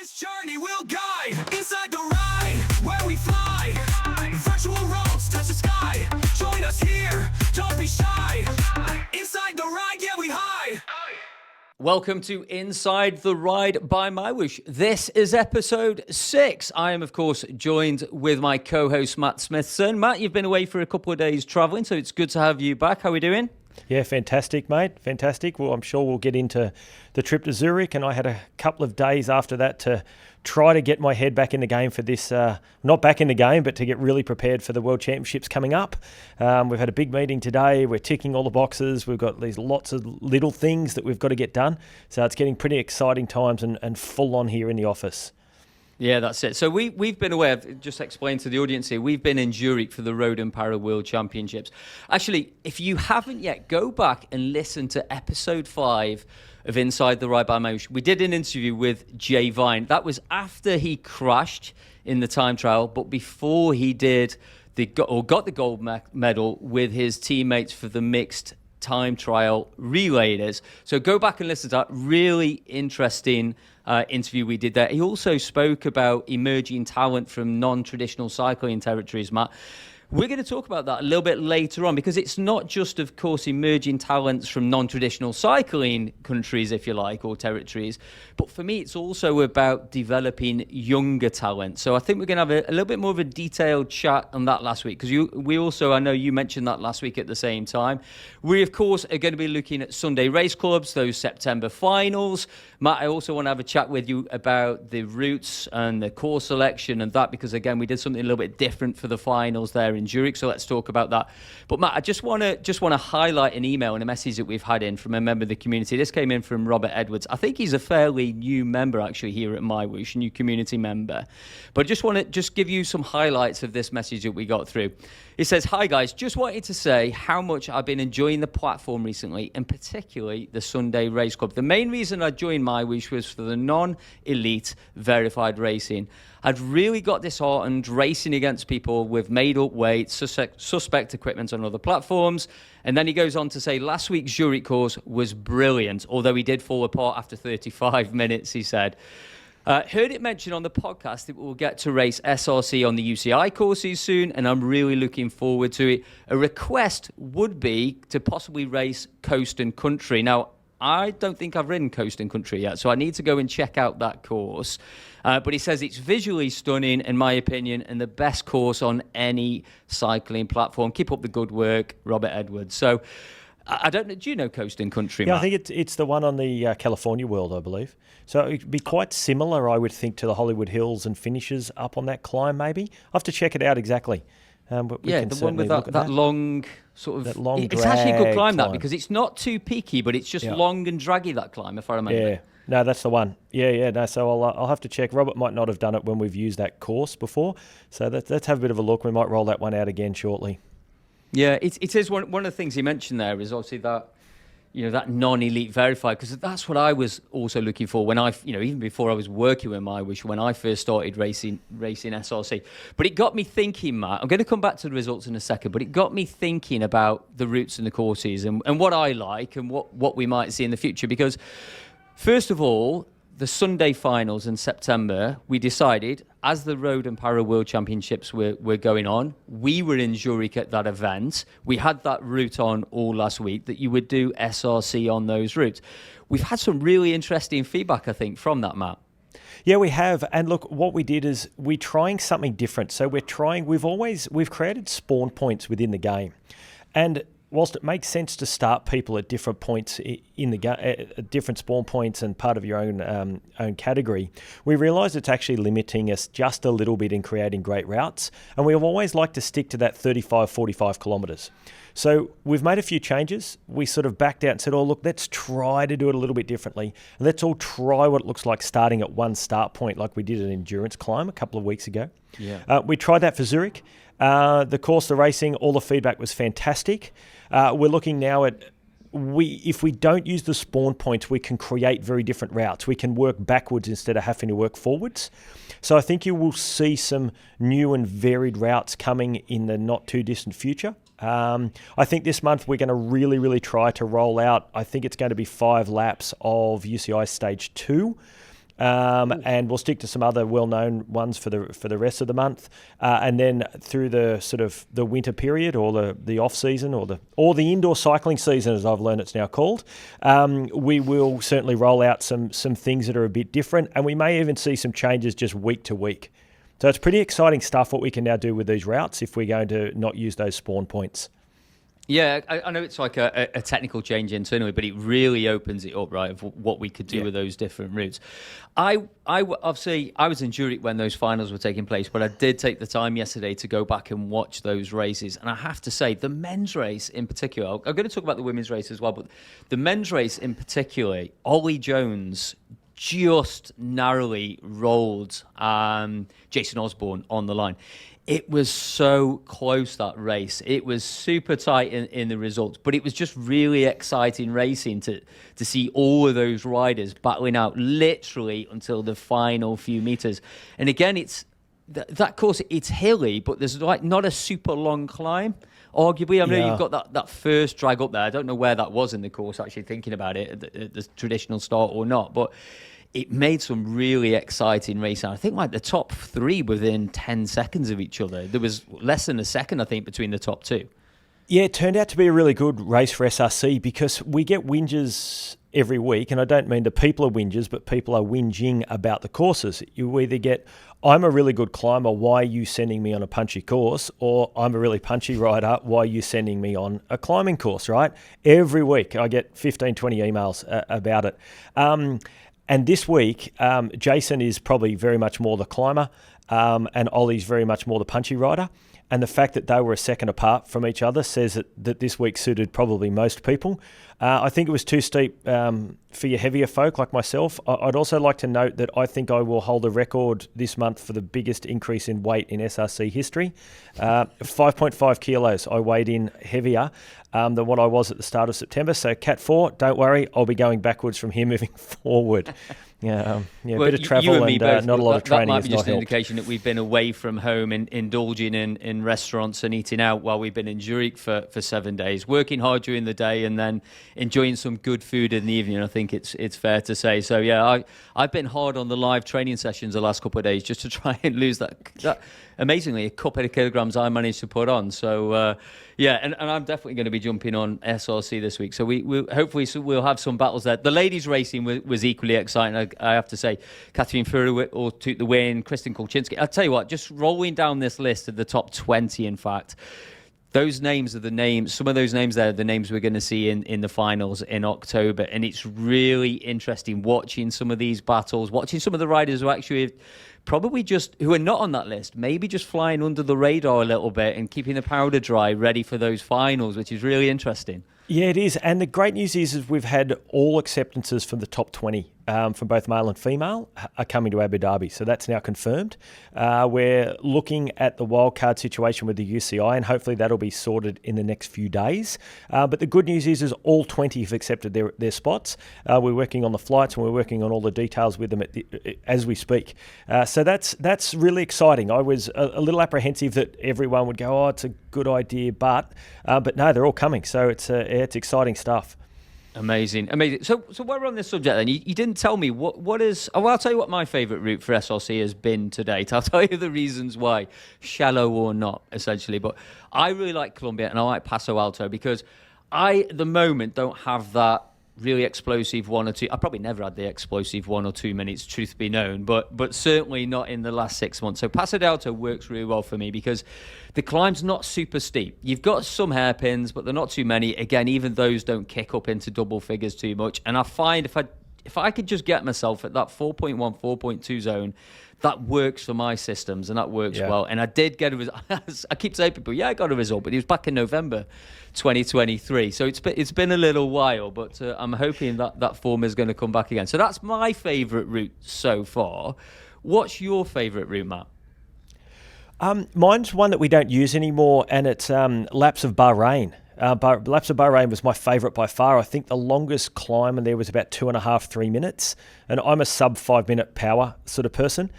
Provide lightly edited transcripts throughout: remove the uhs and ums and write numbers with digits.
This journey will guide inside the ride where we fly. Virtual roads touch the sky. Join us here, don't be shy. Inside the ride, yeah, we hide. Welcome to Inside the Ride by MyWhoosh. This is episode 6. I am, of course, joined with my co-host, Matt Smithson. Matt, you've been away for a couple of days travelling, so it's good to have you back. How are we doing? Yeah, fantastic, mate. Fantastic. Well, I'm sure we'll get into the trip to Zurich, and I had a couple of days after that to try to get my head back in the game for this, not back in the game, but to get really prepared for the World Championships coming up. We've had a big meeting today. We're ticking all the boxes. We've got these lots of little things that we've got to get done. So it's getting pretty exciting times and full on here in the office. Yeah, that's it. So we've been away. I've just explained to the audience here, we've been in Zurich for the Road and Para World Championships. Actually, if you haven't yet, go back and listen to episode 5 of Inside the Ride by MyWhoosh. We did an interview with Jay Vine. That was after he crashed in the time trial, but before he got the gold medal with his teammates for the mixed time trial relayers. So go back and listen to that. Really interesting interview we did there. He also spoke about emerging talent from non-traditional cycling territories, Matt. We're going to talk about that a little bit later on, because it's not just, of course, emerging talents from non-traditional cycling countries, if you like, or territories. But for me, it's also about developing younger talent. So I think we're going to have a little bit more of a detailed chat on that last week, because we also, I know you mentioned that last week at the same time. We, of course, are going to be looking at Sunday race clubs, those September finals. Matt, I also want to have a chat with you about the routes and the course selection and that, because, again, we did something a little bit different for the finals there in Zurich, so let's talk about that. But Matt, I just want to highlight an email and a message that we've had in from a member of the community. This came in from Robert Edwards. I think he's a fairly new member actually here at MyWhoosh, a new community member. But I just want to give you some highlights of this message that we got through. He says, "Hi guys, just wanted to say how much I've been enjoying the platform recently, and particularly the Sunday Race Club. The main reason I joined MyWhoosh was for the non-elite verified racing. I'd really got disheartened racing against people with made-up weights, suspect equipment on other platforms." And then he goes on to say, "Last week's Zurich course was brilliant, although he did fall apart after 35 minutes, he said. Heard it mentioned on the podcast that we'll get to race SRC on the UCI courses soon, and I'm really looking forward to it. A request would be to possibly race Coast and Country." Now, I don't think I've ridden Coast and Country yet, so I need to go and check out that course. But he says it's visually stunning, in my opinion, and the best course on any cycling platform. Keep up the good work, Robert Edwards. So I don't know. Do you know Coast and Country, Yeah, Matt? I think it's the one on the California World, I believe. So it'd be quite similar, I would think, to the Hollywood Hills and finishes up on that climb, maybe. I'll have to check it out exactly. But Yeah, the one with that long sort of... That long it's actually a good climb, that, climb. because it's not too peaky, but it's just long and draggy, that climb, if I remember. Yeah. No, that's the one. Yeah. No, so I'll have to check. Robert might not have done it when we've used that course before. So let's have a bit of a look. We might roll that one out again shortly. Yeah, it is one of the things he mentioned there is obviously that, that non-elite verified, because that's what I was also looking for when even before I was working with MyWhoosh, when I first started racing SRC. But it got me thinking, Matt, I'm going to come back to the results in a second, but it got me thinking about the routes and the courses and what I like and what we might see in the future. Because first of all, the Sunday finals in September, we decided, as the Road and Para World Championships were going on, we were in Zurich at that event. We had that route on all last week, that you would do SRC on those routes. We've had some really interesting feedback, I think, from that, Matt. Yeah, we have. And look, what we did is we're trying something different. So we've created spawn points within the game. And whilst it makes sense to start people at different points in the game, at different spawn points and part of your own category, we realise it's actually limiting us just a little bit in creating great routes. And we've always liked to stick to that 35, 45 kilometres. So we've made a few changes. We sort of backed out and said, look, let's try to do it a little bit differently. And let's all try what it looks like starting at one start point, like we did an endurance climb a couple of weeks ago. Yeah. We tried that for Zurich. The course, the racing, all the feedback was fantastic. We're looking now at, if we don't use the spawn points, we can create very different routes. We can work backwards instead of having to work forwards. So I think you will see some new and varied routes coming in the not too distant future. I think this month we're going to really, really try to roll out, I think it's going to be 5 laps of UCI Stage 2. And we'll stick to some other well-known ones for the rest of the month, and then through the sort of the winter period or the off season or the indoor cycling season, as I've learned it's now called, we will certainly roll out some things that are a bit different, and we may even see some changes just week to week. So it's pretty exciting stuff what we can now do with these routes if we're going to not use those spawn points. Yeah, I know it's like a technical change internally, but it really opens it up, right, of what we could do with those different routes. Obviously, I was in Zurich when those finals were taking place, but I did take the time yesterday to go back and watch those races. And I have to say, the men's race in particular, I'm going to talk about the women's race as well, but the men's race in particular, Ollie Jones just narrowly rolled Jason Osborne on the line. It was so close, that race. It was super tight in the results, but it was just really exciting racing to see all of those riders battling out literally until the final few meters. And again, it's that course, it's hilly, but there's like not a super long climb. Arguably, I know you've got that first drag up there. I don't know where that was in the course, actually thinking about it, at the traditional start or not, but it made some really exciting racing. I think like the top three within 10 seconds of each other. There was less than a second, I think, between the top two. Yeah, it turned out to be a really good race for SRC because we get whingers every week, and I don't mean the people are whingers, but people are whinging about the courses. You either get, I'm a really good climber, why are you sending me on a punchy course? Or I'm a really punchy rider, why are you sending me on a climbing course, right? Every week I get 15, 20 emails about it. And this week, Jason is probably very much more the climber, and Ollie's very much more the punchy rider. And the fact that they were a second apart from each other says that this week suited probably most people. I think it was too steep for your heavier folk like myself. I'd also like to note that I think I will hold a record this month for the biggest increase in weight in SRC history. 5.5 kilos I weighed in heavier than what I was at the start of September. So Cat 4, don't worry, I'll be going backwards from here moving forward. Well, a bit of travel and not a lot of training. That might be just an helped. indication that we've been away from home and indulging in restaurants and eating out while we've been in Zurich for 7 days, working hard during the day and then enjoying some good food in the evening. I think it's fair to say. So yeah, I've been hard on the live training sessions the last couple of days just to try and lose that amazingly a couple of kilograms I managed to put on. So and I'm definitely going to be jumping on SRC this week. So we'll hopefully we'll have some battles there. The ladies racing was equally exciting. I have to say, Catherine Furuwit took the win, Kristen Kolczynski. I'll tell you what, just rolling down this list of the top 20, in fact, those names are the names, some of those names there are the names we're going to see in the finals in October. And it's really interesting watching some of these battles, watching some of the riders who actually probably who are not on that list, maybe just flying under the radar a little bit and keeping the powder dry, ready for those finals, which is really interesting. Yeah, it is. And the great news is we've had all acceptances from the top 20 from both male and female are coming to Abu Dhabi. So that's now confirmed. We're looking at the wildcard situation with the UCI, and hopefully that'll be sorted in the next few days. But the good news is all 20 have accepted their spots. We're working on the flights and we're working on all the details with them as we speak. So that's really exciting. I was a little apprehensive that everyone would go, it's a good idea, but no, they're all coming. So it's exciting stuff. Amazing. So while we're on this subject then, you didn't tell me what is... Oh, well, I'll tell you what my favourite route for SRC has been to date. I'll tell you the reasons why, shallow or not, essentially. But I really like Colombia and I like Paso Alto because I, at the moment, don't have that really explosive 1 or 2. I probably never had the explosive 1 or 2 minutes, truth be known, but certainly not in the last 6 months. So Paso Alto works really well for me because the climb's not super steep. You've got some hairpins, but they're not too many. Again, even those don't kick up into double figures too much. And I find if I could just get myself at that 4.1, 4.2 zone, that works for my systems and that works well. And I did get a result. I keep saying to people, I got a result, but it was back in November 2023. So it's been a little while, but I'm hoping that form is going to come back again. So that's my favourite route so far. What's your favourite route, Matt? Mine's one that we don't use anymore, and it's Laps of Bahrain. Laps of Bahrain was my favourite by far. I think the longest climb in there was about 2.5, 3 minutes. And I'm a sub 5 minute power sort of person.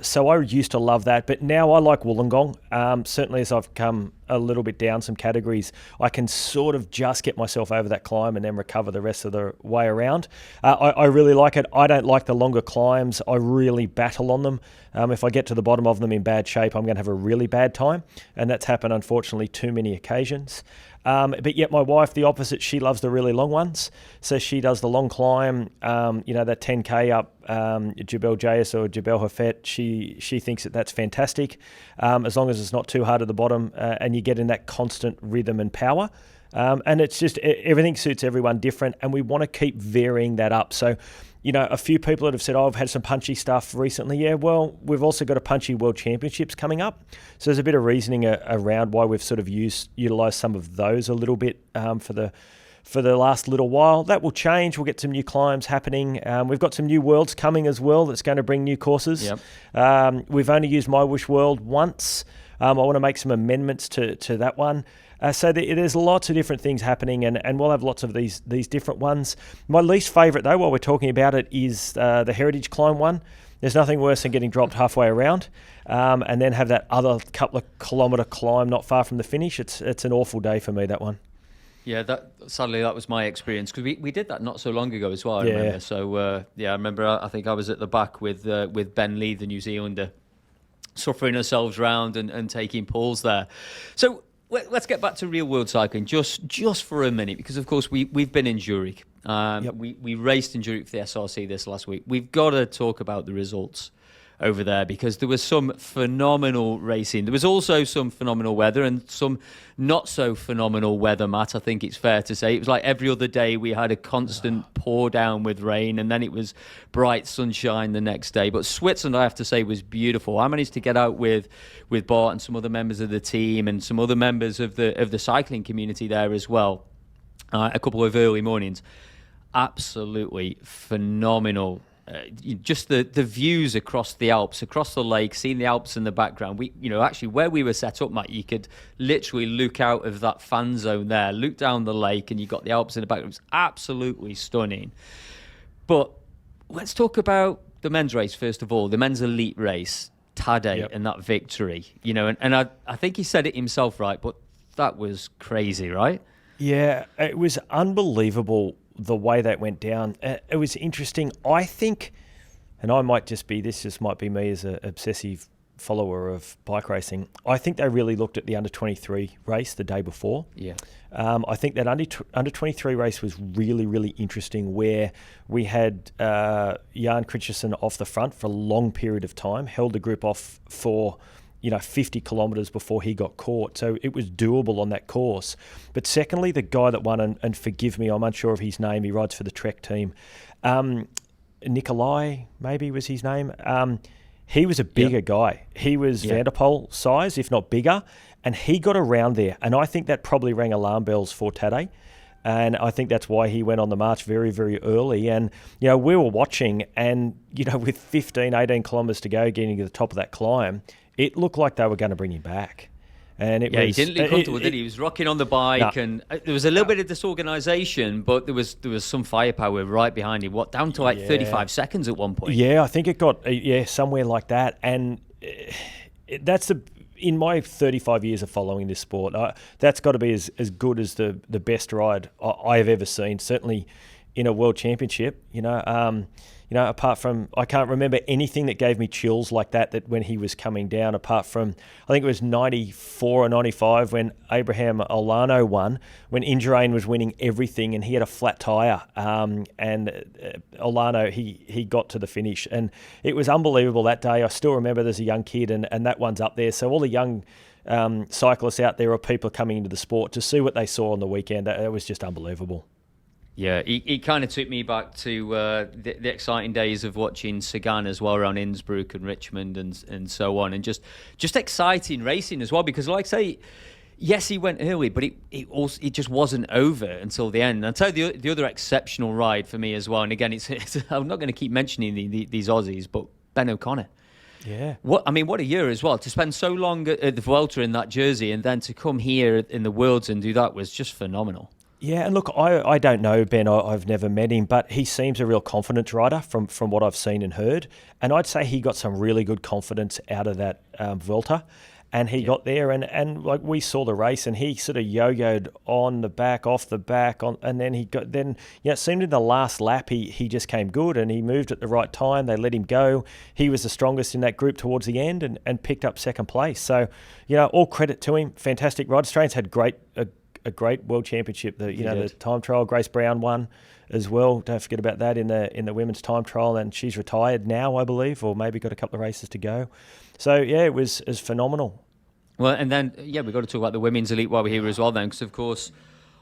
So I used to love that. But now I like Wollongong. Certainly as I've come a little bit down some categories, I can sort of just get myself over that climb and then recover the rest of the way around. I really like it. I don't like the longer climbs. I really battle on them. If I get to the bottom of them in bad shape, I'm going to have a really bad time. And that's happened, unfortunately, too many occasions. But yet my wife, the opposite, she loves the really long ones. So she does the long climb, that 10K up Jebel Jais or Jebel Hafet. She thinks that's fantastic, as long as it's not too hard at the bottom and you get in that constant rhythm and power. And it's just, everything suits everyone different, and we want to keep varying that up. So, a few people that have said, I've had some punchy stuff recently. Yeah, well, we've also got a punchy World Championships coming up. So there's a bit of reasoning around why we've sort of utilised some of those a little bit for the last little while. That will change. We'll get some new climbs happening. We've got some new worlds coming as well that's going to bring new courses. Yep. We've only used MyWhoosh World once. I want to make some amendments to that one. So there's lots of different things happening, and we'll have lots of these different ones. My least favourite, though, while we're talking about it, is the Heritage Climb one. There's nothing worse than getting dropped halfway around and then have that other couple of kilometre climb not far from the finish. It's an awful day for me, that one. Yeah, sadly that was my experience, because we did that not so long ago as well. I remember. So I remember. I think I was at the back with Ben Lee, the New Zealander, suffering ourselves round and taking pulls there. So let's get back to real world cycling just for a minute, because of course we've been in Zurich. Yep. We raced in Zurich for the SRC this last week. We've got to talk about the results over there, because there was some phenomenal racing. There was also some phenomenal weather and some not so phenomenal weather, Matt. I think it's fair to say. It was like every other day we had a constant pour down with rain, and then it was bright sunshine the next day. But Switzerland, I have to say, was beautiful. I managed to get out with Bart and some other members of the team and some other members of the cycling community there as well. A couple of early mornings. Absolutely phenomenal. Just the views across the Alps, across the lake, seeing the Alps in the background. Actually where we were set up, Matt, you could literally look out of that fan zone there, look down the lake, and you got the Alps in the background. It was absolutely stunning. But let's talk about the men's race first of all, the men's elite race, Tadej. Yep. And that victory. And I think he said it himself, right? But that was crazy, right? Yeah, it was unbelievable the way that went down. It was interesting. I think, and I might just be, this just might be me as an obsessive follower of bike racing, I think they really looked at the under-23 race the day before. Yeah. I think that under-23 race was really, really interesting, where we had Jan Christensen off the front for a long period of time, held the group off for 50 kilometres before he got caught. So it was doable on that course. But secondly, the guy that won, and forgive me, I'm unsure of his name, he rides for the Trek team. Nikolai, maybe was his name. He was a bigger guy. He was Van der Poel size, if not bigger, and he got around there. And I think that probably rang alarm bells for Tadej. And I think that's why he went on the march very, very early. And, we were watching, and, with 15, 18 kilometres to go, getting to the top of that climb, it looked like they were going to bring him back. And it was, he didn't look comfortable, did he? He was rocking on the bike, and there was a little bit of disorganisation, but there was some firepower right behind him. Down to 35 seconds at one point? Yeah, I think it got somewhere like that. And that's in my 35 years of following this sport, that's got to be as good as the best ride I have ever seen. Certainly in a world championship, apart from, I can't remember anything that gave me chills like that when he was coming down, apart from, I think it was 94 or 95 when Abraham Olano won, when Indurain was winning everything and he had a flat tyre, and Olano, he got to the finish. And it was unbelievable that day. I still remember there's a young kid, and that one's up there. So all the young cyclists out there, or people coming into the sport, to see what they saw on the weekend, that was just unbelievable. Yeah, he kind of took me back to the exciting days of watching Sagan as well, around Innsbruck and Richmond and so on, and just exciting racing as well, because like I say, yes, he went early, but it just wasn't over until the end. And I'll tell you the other exceptional ride for me as well, and again, it's I'm not going to keep mentioning these Aussies, but Ben O'Connor. Yeah. What a year as well, to spend so long at the Vuelta in that jersey, and then to come here in the Worlds and do that was just phenomenal. Yeah, and look, I don't know Ben, I've never met him, but he seems a real confidence rider from what I've seen and heard. And I'd say he got some really good confidence out of that Vuelta. And he got there, and like we saw the race, and he sort of yo-yoed on the back, off the back, and then it seemed in the last lap he just came good, and he moved at the right time. They let him go. He was the strongest in that group towards the end, and picked up second place. So, all credit to him. Fantastic ride. Australians had a great world championship. The time trial, Grace Brown won as well. Don't forget about that in the women's time trial, and she's retired now, I believe, or maybe got a couple of races to go. So, it was phenomenal. Well, and then, we've got to talk about the women's elite while we're here as well then, because, of course,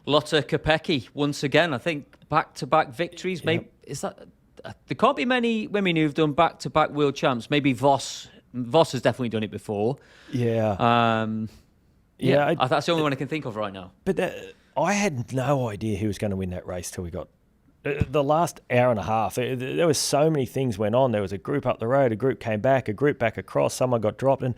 Lotta Kopecky, once again, I think, back-to-back victories. Maybe is that there can't be many women who've done back-to-back world champs. Maybe Voss has definitely done it before. Yeah. That's the only one I can think of right now. But I had no idea who was going to win that race till we got the last hour and a half. There was so many things went on. There was a group up the road, a group came back, a group back across, someone got dropped. And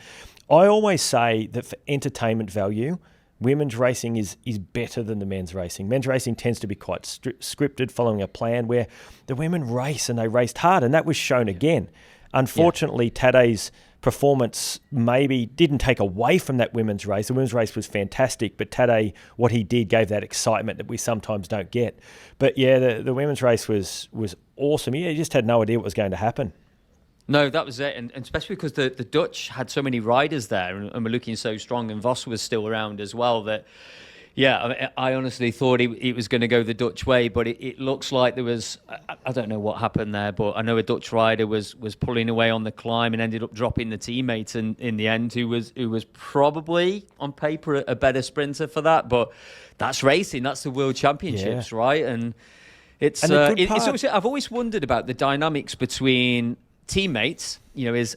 I always say that for entertainment value, women's racing is better than the men's racing. Men's racing tends to be quite scripted, following a plan, where the women race, and they raced hard, and that was shown again. Unfortunately, Tadej's performance maybe didn't take away from that women's race. The women's race was fantastic, but Tadej, what he did, gave that excitement that we sometimes don't get. But the women's race was awesome. You just had no idea what was going to happen. No, that was it, and especially because the Dutch had so many riders there, and were looking so strong, and Voss was still around as well. That, I honestly thought it was going to go the Dutch way, but it looks like there was, I don't know what happened there, but I know a Dutch rider was pulling away on the climb and ended up dropping the teammate in the end, who was probably on paper a better sprinter for that, but that's racing, that's the World Championships, right? And it's also, I've always wondered about the dynamics between teammates,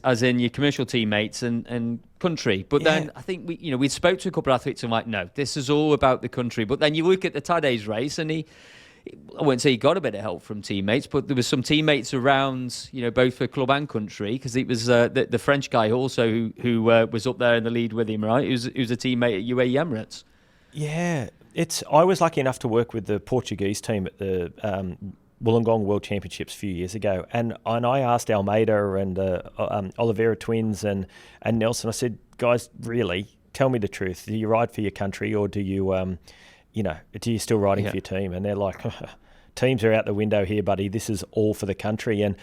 as in your commercial teammates and country. But then I think we spoke to a couple of athletes and like, no, this is all about the country. But then you look at the Tadej's race, and I wouldn't say he got a bit of help from teammates, but there was some teammates around, both for club and country, because it was the French guy also who was up there in the lead with him, right? He was a teammate at UAE Emirates. Yeah, I was lucky enough to work with the Portuguese team at the Wollongong World Championships a few years ago, and I asked Almeida and Oliveira twins and Nelson, I said, guys, really, tell me the truth. Do you ride for your country, or do you, do you still riding for your team? And they're like, teams are out the window here, buddy. This is all for the country. And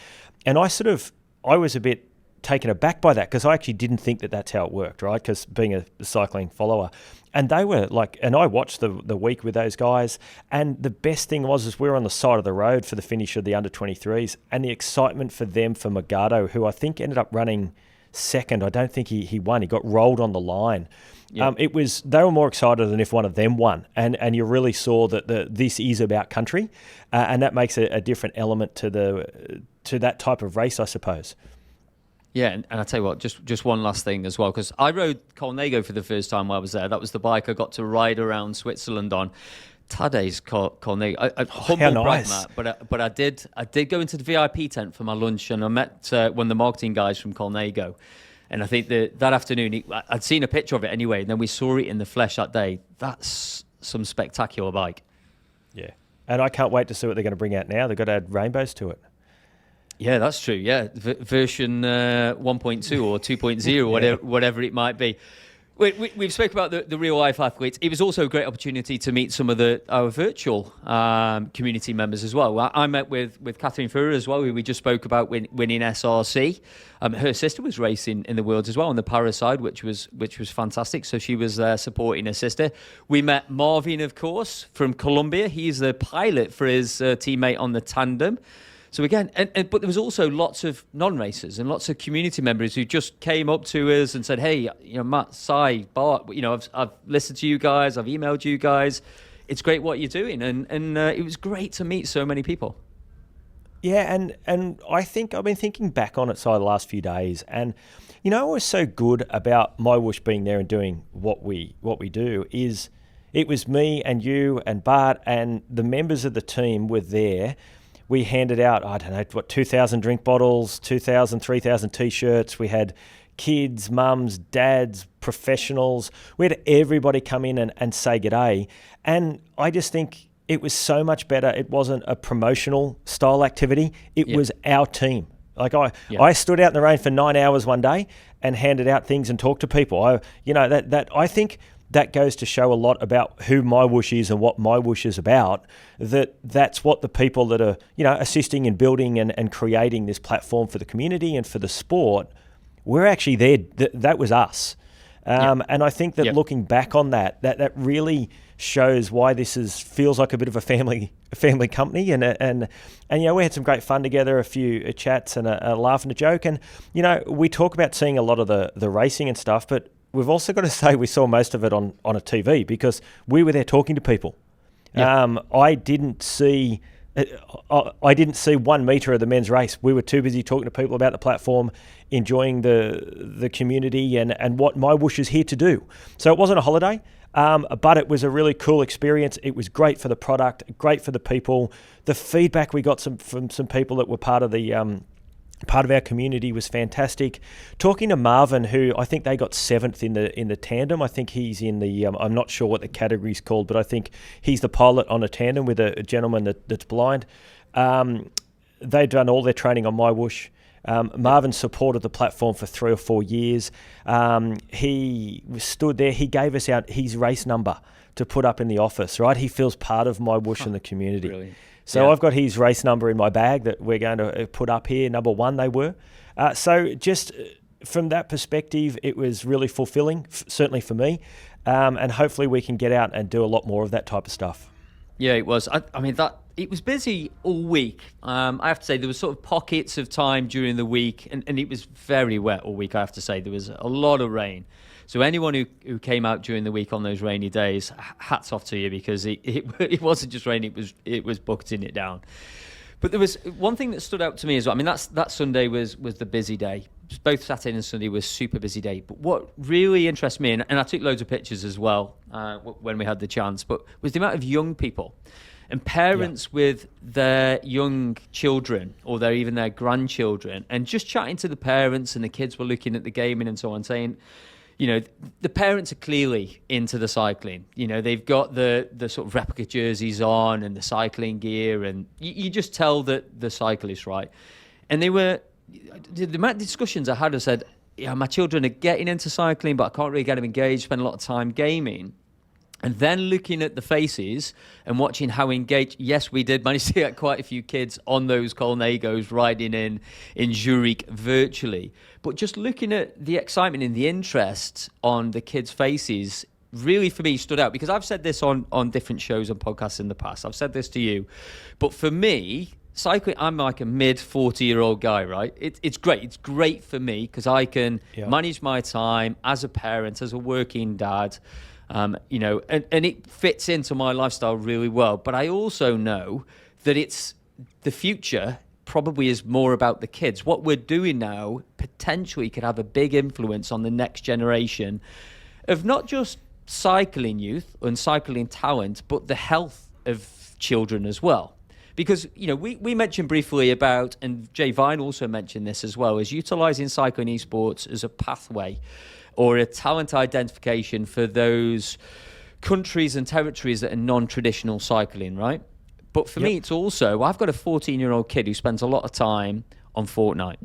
I was a bit taken aback by that, because I actually didn't think that that's how it worked, right? Because being a cycling follower, and they were like, and I watched the week with those guys, and the best thing was we were on the side of the road for the finish of the under-23s, and the excitement for them, for Magado, who I think ended up running second. I don't think he won. He got rolled on the line. Yep. They were more excited than if one of them won, and you really saw that this is about country, and that makes a different element to that type of race, I suppose. Yeah, and I tell you what, just one last thing as well, because I rode Colnago for the first time while I was there. That was the bike I got to ride around Switzerland on. Tadej's Colnago. Humble brag, Matt, but I did go into the VIP tent for my lunch, and I met one of the marketing guys from Colnago. And I think that afternoon, I'd seen a picture of it anyway, and then we saw it in the flesh that day. That's some spectacular bike. Yeah, and I can't wait to see what they're going to bring out now. They've got to add rainbows to it. Yeah, that's true. Yeah, version 1.2 or 2.0, whatever it might be. We've spoken about the real life athletes. It was also a great opportunity to meet some of our virtual community members as well. I met with Catherine Furrer as well, who we just spoke about winning SRC. Her sister was racing in the Worlds as well on the para side, which was fantastic. So she was there supporting her sister. We met Marvin, of course, from Colombia. He's the pilot for his teammate on the tandem. So again, but there was also lots of non-racers and lots of community members who just came up to us and said, "Hey, Matt, Sai, Bart, I've listened to you guys, I've emailed you guys. It's great what you're doing," and it was great to meet so many people. Yeah, and I think I've been thinking back on it the last few days, and what was so good about MyWhoosh being there and doing what we do is it was me and you and Bart and the members of the team were there. We handed out, 2,000 drink bottles, 2,000, 3,000 T-shirts. We had kids, mums, dads, professionals. We had everybody come in and say g'day. And I just think it was so much better. It wasn't a promotional style activity. It was our team. Like I stood out in the rain for 9 hours one day and handed out things and talked to people. I think that goes to show a lot about who MyWhoosh is and what MyWhoosh is about. That's what the people that are, assisting in building and creating this platform for the community and for the sport, we're actually there. That was us. And I think that looking back on that really shows why this feels like a bit of a family company. And we had some great fun together, a few chats and a laugh and a joke. And, we talk about seeing a lot of the racing and stuff, but we've also got to say we saw most of it on a TV because we were there talking to people. I didn't see 1 metre of the men's race. We were too busy talking to people about the platform, enjoying the community and what MyWhoosh is here to do. So it wasn't a holiday, but it was a really cool experience. It was great for the product, great for the people. The feedback we got from some people that were part of our community was fantastic. Talking to Marvin, who I think they got 7th in the tandem. I think he's in the I'm not sure what the category's called, but I think he's the pilot on a tandem with a gentleman that's blind. They've done all their training on MyWhoosh. Marvin supported the platform for 3 or 4 years. He stood there. He gave us out his race number to put up in the office, right? He feels part of MyWhoosh and the community. Brilliant. So I've got his race number in my bag that we're going to put up here. Number 1 they were. So just from that perspective, it was really fulfilling, certainly for me. And hopefully we can get out and do a lot more of that type of stuff. Yeah, it was. It was busy all week. I have to say there was sort of pockets of time during the week, and it was very wet all week. I have to say there was a lot of rain. So anyone who came out during the week on those rainy days, hats off to you, because it wasn't just rain; it was bucketing it down. But there was one thing that stood out to me as well. I mean, that Sunday was the busy day. Both Saturday and Sunday was super busy day. But what really interests me, and I took loads of pictures as well when we had the chance, but was the amount of young people and parents with their young children or even their grandchildren, and just chatting to the parents, and the kids were looking at the gaming and so on, saying, the parents are clearly into the cycling. They've got the sort of replica jerseys on and the cycling gear, and you just tell that the cyclists, right? And the amount of discussions I had, I said, my children are getting into cycling, but I can't really get them engaged, spend a lot of time gaming. And then looking at the faces and watching how engaged, yes, we did manage to get quite a few kids on those Colnagos riding in Zurich virtually. But just looking at the excitement and the interest on the kids' faces really, for me, stood out. Because I've said this on different shows and podcasts in the past. I've said this to you. But for me, cycling, I'm like a mid-40-year-old guy, right? It's great. It's great for me because I can manage my time as a parent, as a working dad. And it fits into my lifestyle really well. But I also know that it's the future probably is more about the kids. What we're doing now potentially could have a big influence on the next generation of not just cycling youth and cycling talent, but the health of children as well. Because, we mentioned briefly about, and Jay Vine also mentioned this as well, is utilising cycling esports as a pathway or a talent identification for those countries and territories that are non-traditional cycling, right? But for me, it's also, I've got a 14-year-old kid who spends a lot of time on Fortnite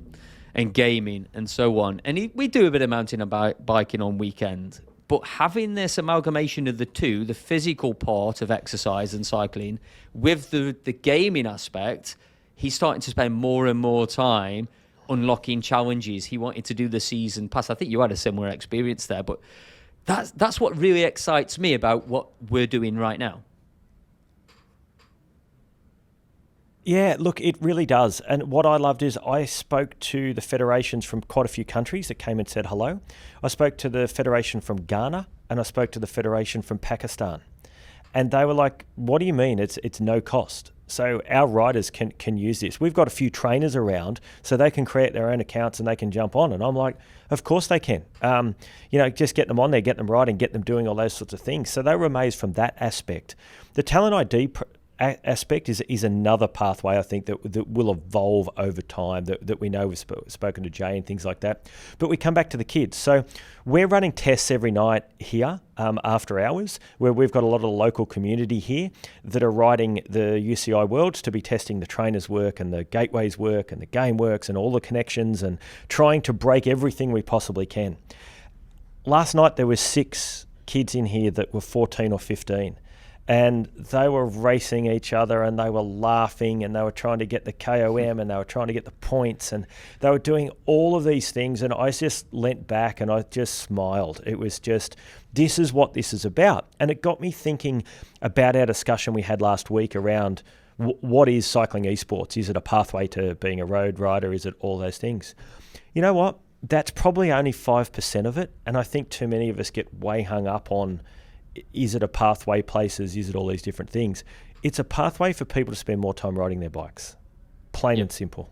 and gaming and so on. And we do a bit of mountain and biking on weekend. But having this amalgamation of the two, the physical part of exercise and cycling, with the gaming aspect, he's starting to spend more and more time unlocking challenges. He wanted to do the season pass. I think you had a similar experience there, but that's what really excites me about what we're doing right now. Yeah, look, it really does. And what I loved is I spoke to the federations from quite a few countries that came and said hello. I spoke to the federation from Ghana and I spoke to the federation from Pakistan. And they were like, what do you mean? It's no cost. So our riders can use this. We've got a few trainers around so they can create their own accounts and they can jump on. And I'm like, of course they can. Just get them on there, get them riding, get them doing all those sorts of things. So they were amazed from that aspect. The Talent ID aspect is another pathway I think that will evolve over time, that we know. We've spoken to Jay and things like that. But we come back to the kids. So we're running tests every night here after hours, where we've got a lot of the local community here that are riding the UCI Worlds to be testing the trainers' work and the gateways work and the game works and all the connections and trying to break everything we possibly can. Last night there were 6 kids in here that were 14 or 15. And they were racing each other and they were laughing and they were trying to get the KOM and they were trying to get the points and they were doing all of these things. And I just leant back and I just smiled. It was just, this is what this is about. And it got me thinking about our discussion we had last week around what is cycling esports? Is it a pathway to being a road rider? Is it all those things? You know what? That's probably only 5% of it. And I think too many of us get way hung up on, is it a pathway places? Is it all these different things? It's a pathway for people to spend more time riding their bikes. Plain and simple.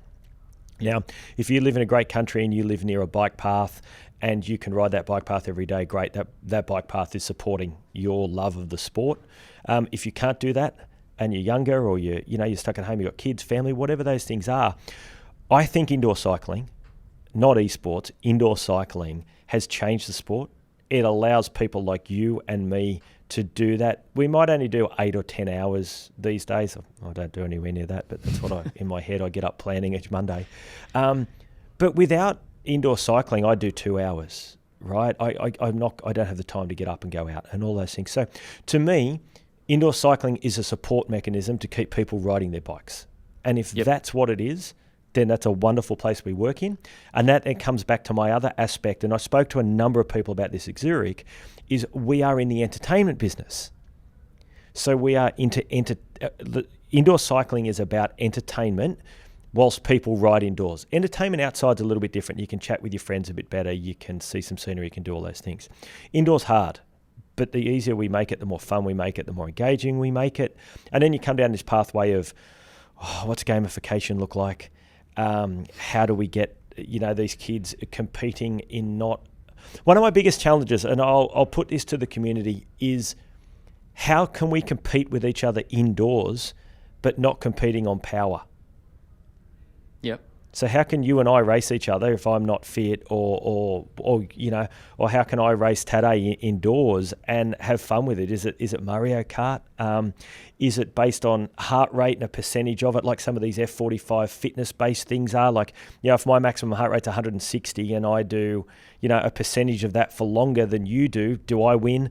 Now, if you live in a great country and you live near a bike path and you can ride that bike path every day, great. That bike path is supporting your love of the sport. If you can't do that and you're younger or you're stuck at home, you've got kids, family, whatever those things are, I think indoor cycling, not esports, indoor cycling has changed the sport. It allows people like you and me to do that. We might only do 8 or 10 hours these days. I don't do anywhere near that, but that's what in my head I get up planning each Monday. But without indoor cycling, I do 2 hours, right? I don't have the time to get up and go out and all those things. So to me, indoor cycling is a support mechanism to keep people riding their bikes. And if that's what it is, then that's a wonderful place we work in. And that then comes back to my other aspect, and I spoke to a number of people about this at Zurich, is we are in the entertainment business. So we are indoor cycling is about entertainment whilst people ride indoors. Entertainment outside's a little bit different. You can chat with your friends a bit better, you can see some scenery, you can do all those things. Indoors hard, but the easier we make it, the more fun we make it, the more engaging we make it. And then you come down this pathway of, what's gamification look like? How do we get these kids competing in not... One of my biggest challenges, and I'll put this to the community, is how can we compete with each other indoors but not competing on power? Yep. So how can you and I race each other if I'm not fit, or how can I race Tadej indoors and have fun with it? Is it Mario Kart? Is it based on heart rate and a percentage of it, like some of these F45 fitness-based things are? Like, if my maximum heart rate's 160 and I do, a percentage of that for longer than you do I win?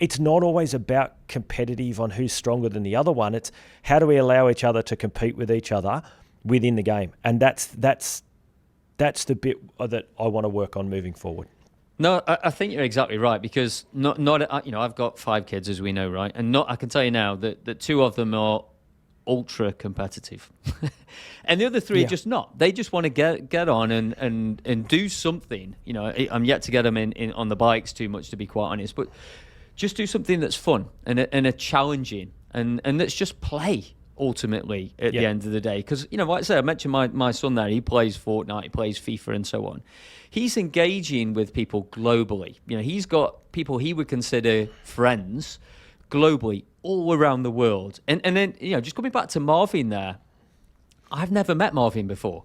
It's not always about competitive on who's stronger than the other one. It's how do we allow each other to compete with each other within the game, and that's the bit that I want to work on moving forward. No, I think you're exactly right, because I've got 5 kids, as we know, right, and I can tell you now that 2 of them are ultra competitive, and the other 3 are just not. They just want to get on and do something. I'm yet to get them in on the bikes too much, to be quite honest, but just do something that's fun and a challenging and that's just play. Ultimately, at the end of the day, because like I said, I mentioned my son there. He plays Fortnite, he plays FIFA, and so on. He's engaging with people globally. He's got people he would consider friends globally, all around the world. And then just coming back to Marvin there, I've never met Marvin before.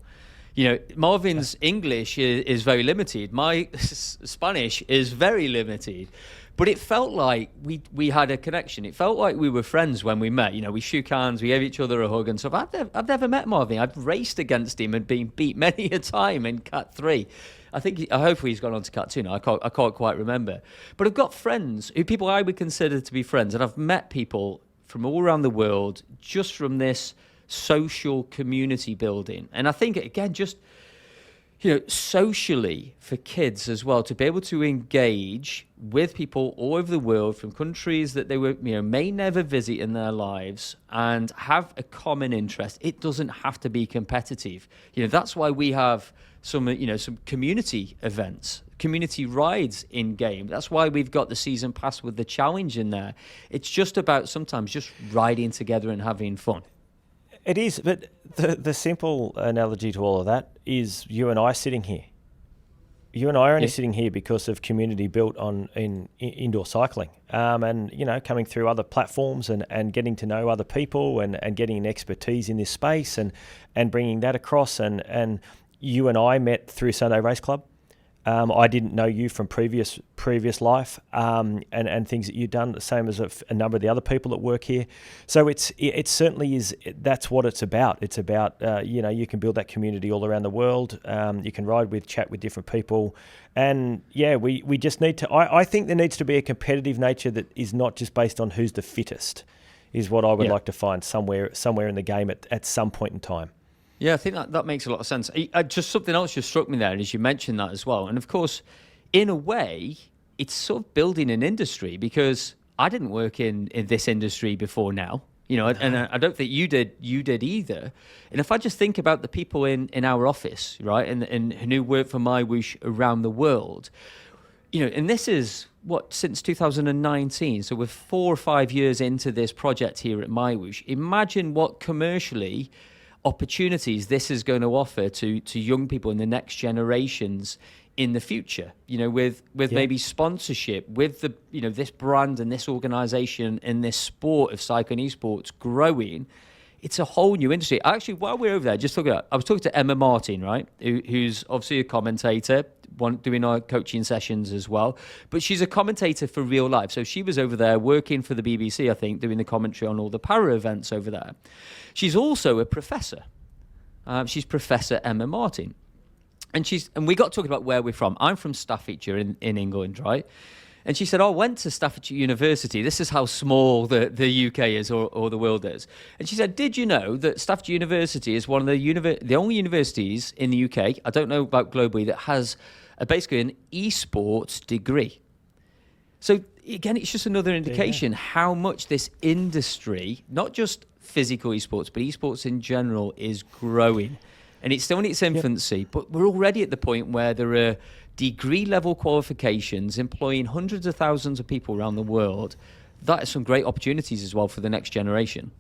Marvin's English is very limited. My Spanish is very limited. But it felt like we had a connection. It felt like we were friends when we met. We shook hands, we gave each other a hug and stuff. I've never met Marvin. I've raced against him and been beat many a time in Cat 3. Hopefully he's gone on to Cat 2 now. I can't quite remember. But I've got friends, people I would consider to be friends, and I've met people from all around the world just from this social community building. And I think, again, just... socially for kids as well, to be able to engage with people all over the world from countries that they were, may never visit in their lives and have a common interest. It doesn't have to be competitive. That's why we have some community events, community rides in game. That's why we've got the season pass with the challenge in there. It's just about sometimes just riding together and having fun. It is, but the simple analogy to all of that is you and I sitting here. you and I are only sitting here because of community built on in indoor cycling, and coming through other platforms and getting to know other people and getting an expertise in this space and bringing that across. And you and I met through Sunday Race Club. I didn't know you from previous life, and things that you've done, the same as a number of the other people that work here. So it certainly is. That's what it's about. It's about you can build that community all around the world. You can chat with different people, and we just need to. I think there needs to be a competitive nature that is not just based on who's the fittest, is what I would like to find somewhere in the game at some point in time. Yeah, I think that makes a lot of sense. Just something else just struck me there, as you mentioned that as well. And of course, in a way, it's sort of building an industry, because I didn't work in this industry before now, and I don't think you did either. And if I just think about the people in our office, right, and who work for MyWhoosh around the world, and this is since 2019. So we're 4 or 5 years into this project here at MyWhoosh. Imagine what commercially opportunities this is going to offer to young people in the next generations in the future, with maybe sponsorship, with the this brand and this organization and this sport of cycling esports growing. It's a whole new industry. Actually, while we're over there, I was talking to Emma Martin, right, who's obviously a commentator, doing our coaching sessions as well, but she's a commentator for real life. So she was over there working for the BBC, I think, doing the commentary on all the para events over there. She's also a professor. She's Professor Emma Martin. And we got talking about where we're from. I'm from Staffordshire in England, right? And she said, I went to Staffordshire University. This is how small the UK is or the world is. And she said, did you know that Staffordshire University is one of the only universities in the UK, I don't know about globally, that has basically an esports degree? So again, it's just another indication how much this industry, not just physical esports, but esports in general, is growing. And it's still in its infancy, but we're already at the point where there are degree-level qualifications employing hundreds of thousands of people around the world. That is some great opportunities as well for the next generation.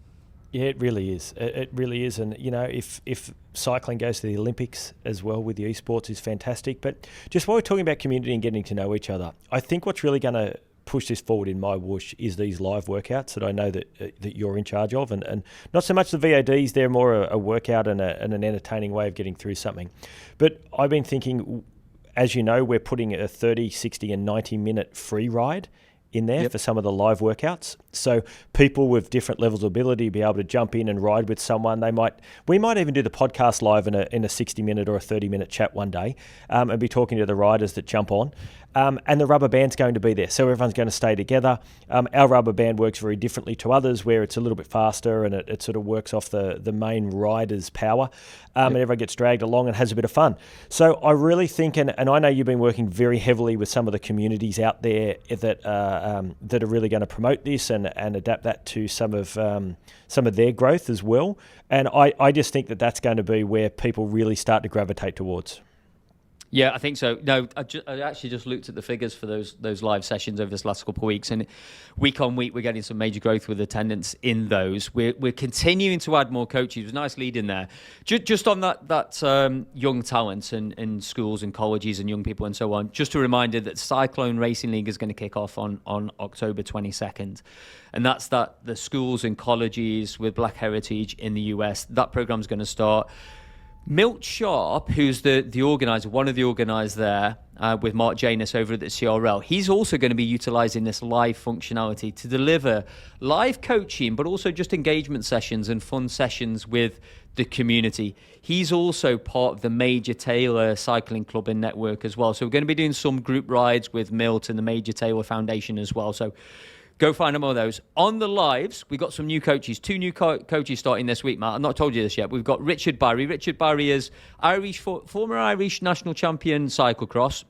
Yeah, it really is. It really is. And, if cycling goes to the Olympics as well with the esports is fantastic. But just while we're talking about community and getting to know each other, I think what's really going to push this forward in MyWhoosh is these live workouts that I know that you're in charge of, and not so much the VODs. They're more a workout and an entertaining way of getting through something. But I've been thinking, as you know, we're putting a 30, 60 and 90-minute free ride in there for some of the live workouts. So people with different levels of ability be able to jump in and ride with someone. We might even do the podcast live in a 60-minute or a 30-minute chat one day, and be talking to the riders that jump on. And the rubber band's going to be there, so everyone's going to stay together. Our rubber band works very differently to others, where it's a little bit faster and it sort of works off the main rider's power, and everyone gets dragged along and has a bit of fun. So I really think, and I know you've been working very heavily with some of the communities out there that are really going to promote this and adapt that to some of their growth as well. And I just think that that's going to be where people really start to gravitate towards. Yeah, I think so. No, I actually just looked at the figures for those live sessions over this last couple of weeks, and week on week we're getting some major growth with attendance in those. We're continuing to add more coaches. It was a nice lead in there. Just on that young talent in schools and colleges and young people and so on, just a reminder that Cyclone Racing League is going to kick off on October 22nd. And that's the schools and colleges with Black heritage in the US. That program's going to start. Milt Sharp, who's the organizer, one of the organizers there, with Mark Janus over at the CRL, he's also going to be utilizing this live functionality to deliver live coaching, but also just engagement sessions and fun sessions with the community. He's also part of the Major Taylor Cycling Club and Network as well. So we're going to be doing some group rides with Milt and the Major Taylor Foundation as well. So go find them all those. On the lives, we've got some new coaches, 2 new coaches starting this week, Matt. I've not told you this yet. We've got Richard Barry. Richard Barry is former Irish national champion cyclocross,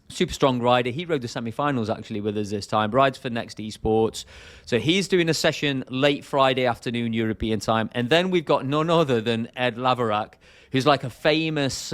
super strong rider. He rode the semi-finals actually with us this time, rides for Next Esports. So he's doing a session late Friday afternoon European time. And then we've got none other than Ed Laverack, who's like a famous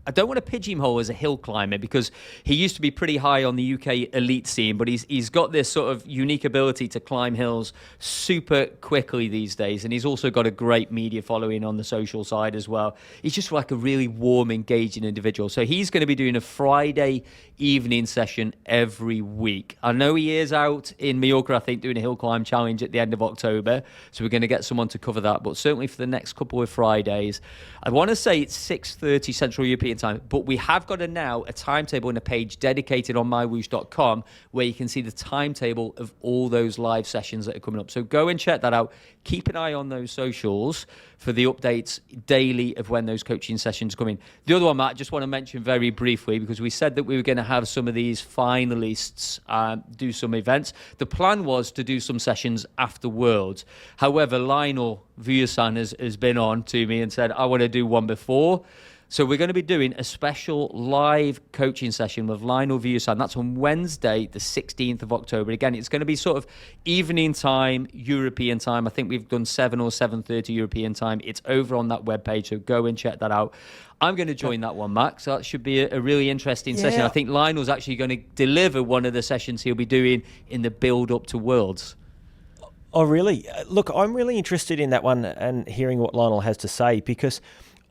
I don't want to pigeonhole as a hill climber because he used to be pretty high on the UK elite scene, but he's got this sort of unique ability to climb hills super quickly these days. And he's also got a great media following on the social side as well. He's just like a really warm, engaging individual. So he's going to be doing a Friday evening session every week. I know he is out in Mallorca, I think, doing a hill climb challenge at the end of October. So we're going to get someone to cover that. But certainly for the next couple of Fridays, I want to say it's 6:30 Central European time, but we have got a timetable and a page dedicated on MyWhoosh.com where you can see the timetable of all those live sessions that are coming up. So go and check that out. Keep an eye on those socials for the updates daily of when those coaching sessions come in. The other one, Matt, I just want to mention very briefly, because we said that we were going to have some of these finalists do some events. The plan was to do some sessions after Worlds. However, Lionel Vavac has been on to me and said, I want to do one before. So we're going to be doing a special live coaching session with Lionel Vavac. That's on Wednesday, the 16th of October. Again, it's going to be sort of evening time, European time. I think we've done 7 or 7:30 European time. It's over on that webpage, so go and check that out. I'm going to join that one, Max. So that should be a really interesting session. I think Lionel's actually going to deliver one of the sessions he'll be doing in the build-up to Worlds. Oh, really? Look, I'm really interested in that one and hearing what Lionel has to say, because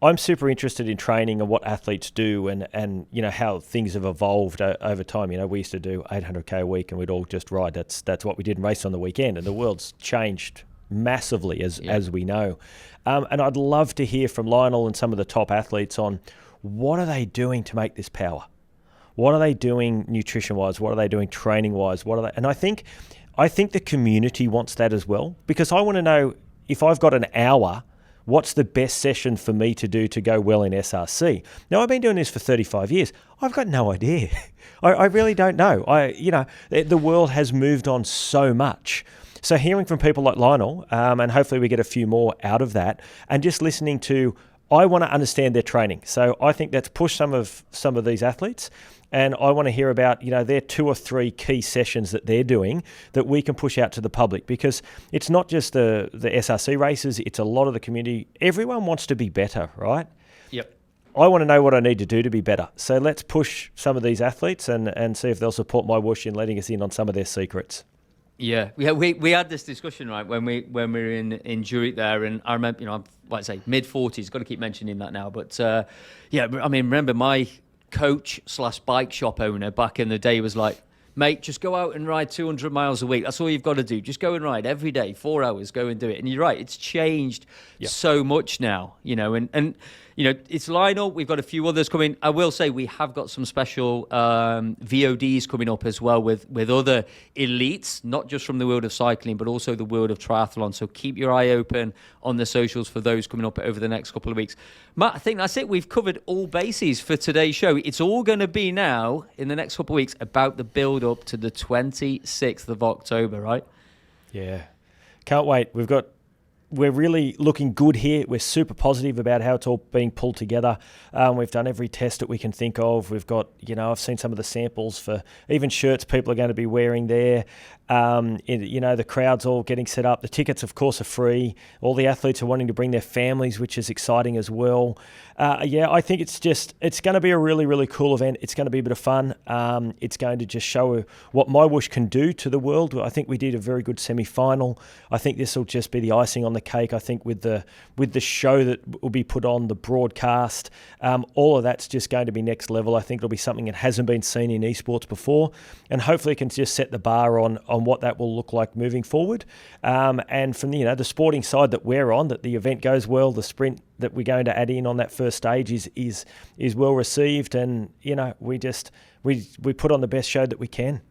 I'm super interested in training and what athletes do and you know how things have evolved over time. You know, we used to do 800k a week and we'd all just ride. That's what we did and race on the weekend, and the world's changed massively as we know. And I'd love to hear from Lionel and some of the top athletes on what are they doing to make this power? What are they doing nutrition-wise? What are they doing training-wise? And I think the community wants that as well, because I want to know if I've got an hour, what's the best session for me to do to go well in SRC? Now, I've been doing this for 35 years. I've got no idea. I really don't know. The world has moved on so much. So hearing from people like Lionel, and hopefully we get a few more out of that, and just listening to, I want to understand their training. So I think that's pushed some of these athletes. And I want to hear about, their 2 or 3 key sessions that they're doing that we can push out to the public, because it's not just the SRC races, it's a lot of the community. Everyone wants to be better, right? Yep. I want to know what I need to do to be better. So let's push some of these athletes and see if they'll support MyWhoosh in letting us in on some of their secrets. Yeah, we had this discussion, right, when we were in Zurich there, and I remember, I'm mid-40s, got to keep mentioning that now, but remember my coach/bike shop owner back in the day was like, mate, just go out and ride 200 miles a week. That's all you've got to do. Just go and ride every day, 4 hours, go and do it. And you're right, it's changed so much now, and it's Lionel. We've got a few others coming. I will say we have got some special VODs coming up as well with other elites, not just from the world of cycling, but also the world of triathlon. So keep your eye open on the socials for those coming up over the next couple of weeks. Matt, I think that's it. We've covered all bases for today's show. It's all going to be now, in the next couple of weeks, about the build-up to the 26th of October, right? Yeah. Can't wait. We're really looking good here. We're super positive about how it's all being pulled together. We've done every test that we can think of. We've got, I've seen some of the samples for even shirts people are going to be wearing there. The crowd's all getting set up. The tickets, of course, are free. All the athletes are wanting to bring their families, which is exciting as well. I think it's going to be a really, really cool event. It's going to be a bit of fun. It's going to just show what MyWhoosh can do to the world. I think we did a very good semi-final. I think this will just be the icing on the cake. I think with the show that will be put on, the broadcast, all of that's just going to be next level. I think it'll be something that hasn't been seen in esports before, and hopefully it can just set the bar on what that will look like moving forward. And from the sporting side that we're on, that the event goes well, the sprint that we're going to add in on that first stage is well received, and we put on the best show that we can.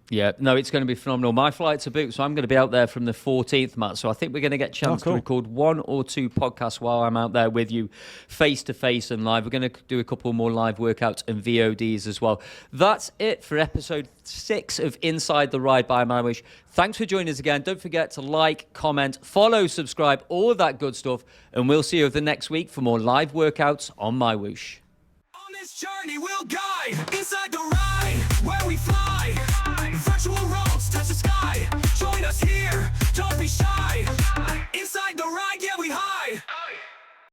Yeah, no, it's going to be phenomenal. My flight's are booked, so I'm going to be out there from the 14th, Matt. So I think we're going to get a chance to record 1 or 2 podcasts while I'm out there with you, face-to-face and live. We're going to do a couple more live workouts and VODs as well. That's it for episode 6 of Inside the Ride by MyWhoosh. Thanks for joining us again. Don't forget to like, comment, follow, subscribe, all of that good stuff. And we'll see you the next week for more live workouts on MyWhoosh. On this journey we'll guide inside the ride where we fly. Virtual roads touch the sky. Join us here, don't be shy.